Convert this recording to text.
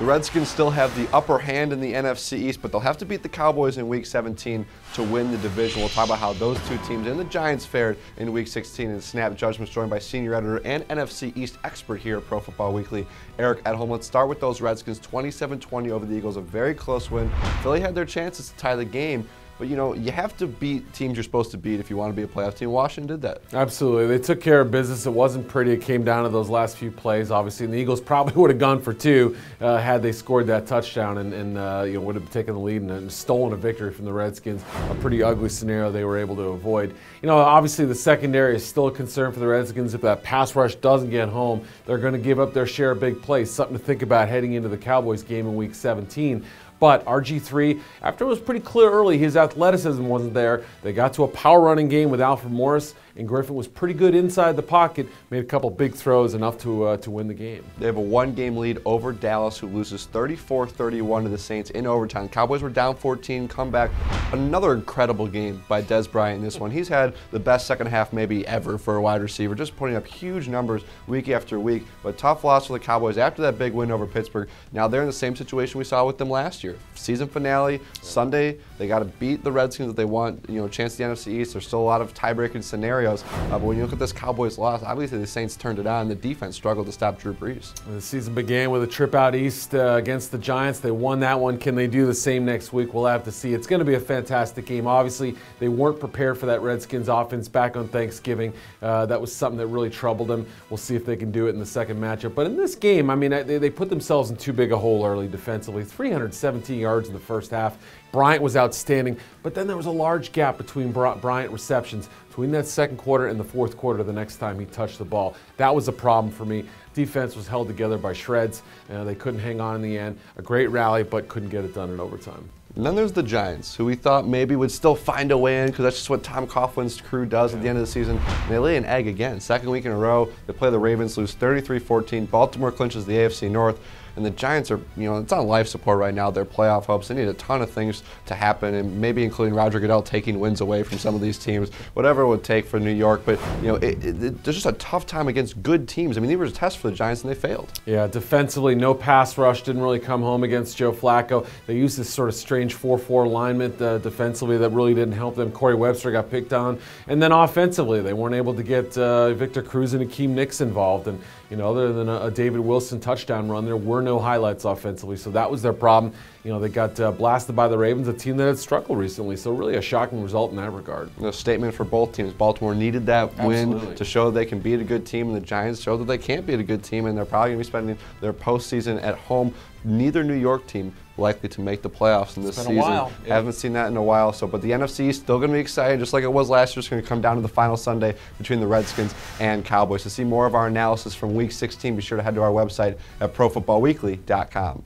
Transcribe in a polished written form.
The Redskins still have the upper hand in the NFC East, but they'll have to beat the Cowboys in Week 17 to win the division. We'll talk about how those two teams and the Giants fared in Week 16 in Snap Judgments, joined by senior editor and NFC East expert here at Pro Football Weekly, Eric Edholm. Let's start with those Redskins, 27-20 over the Eagles, a very close win. Philly had their chances to tie the game, but you know, you have to beat teams you're supposed to beat if you want to be a playoff team. Washington did that. Absolutely. They took care of business. It wasn't pretty. It came down to those last few plays, obviously. And the Eagles probably would have gone for two had they scored that touchdown and would have taken the lead and stolen a victory from the Redskins. A pretty ugly scenario they were able to avoid. You know, obviously the secondary is still a concern for the Redskins. If that pass rush doesn't get home, they're going to give up their share of big plays. Something to think about heading into the Cowboys game in Week 17. But RG3, after it was pretty clear early his athleticism wasn't there, they got to a power running game with Alfred Morris, and Griffin was pretty good inside the pocket, made a couple big throws, enough to win the game. They have a one-game lead over Dallas, who loses 34-31 to the Saints in overtime. Cowboys were down 14, come back. Another incredible game by Des Bryant in this one. He's had the best second half maybe ever for a wide receiver, just putting up huge numbers week after week. But tough loss for the Cowboys after that big win over Pittsburgh. Now they're in the same situation we saw with them last year. Season finale, Sunday, they got to beat the Redskins if they want, a chance at the NFC East. There's still a lot of tie-breaking scenarios. But when you look at this Cowboys loss, obviously the Saints turned it on. The defense struggled to stop Drew Brees. The season began with a trip out east against the Giants. They won that one. Can they do the same next week? We'll have to see. It's going to be a fantastic game. Obviously, they weren't prepared for that Redskins offense back on Thanksgiving. That was something that really troubled them. We'll see if they can do it in the second matchup. But in this game, I mean, they put themselves in too big a hole early defensively. 317 yards in the first half. Bryant was outstanding, but then there was a large gap between Bryant receptions between that second quarter and the fourth quarter the next time he touched the ball. That was a problem for me. Defense was held together by shreds, and they couldn't hang on in the end. A great rally, but couldn't get it done in overtime. And then there's the Giants, who we thought maybe would still find a way in, because that's just what Tom Coughlin's crew does at the end of the season. And they lay an egg again. Second week in a row, they play the Ravens, lose 33-14. Baltimore clinches the AFC North. And the Giants are, it's on life support right now. Their playoff hopes. They need a ton of things to happen, and maybe including Roger Goodell taking wins away from some of these teams, whatever it would take for New York. But, there's just a tough time against good teams. I mean, these were a test for the Giants, and they failed. Yeah, defensively, no pass rush. Didn't really come home against Joe Flacco. They used this sort of strange 4-4 alignment defensively that really didn't help them. Corey Webster got picked on. And then offensively, they weren't able to get Victor Cruz and Akeem Nicks involved. And, other than a David Wilson touchdown run, there were no highlights offensively, so that was their problem. They got blasted by the Ravens, a team that had struggled recently, so really a shocking result in that regard. A statement for both teams. Baltimore needed that win to show they can beat a good team, and the Giants showed that they can't beat a good team, and they're probably going to be spending their postseason at home. Neither New York team likely to make the playoffs in this season. Haven't seen that in a while. But the NFC is still going to be exciting, just like it was last year. It's going to come down to the final Sunday between the Redskins and Cowboys. To see more of our analysis from Week 16, be sure to head to our website at profootballweekly.com.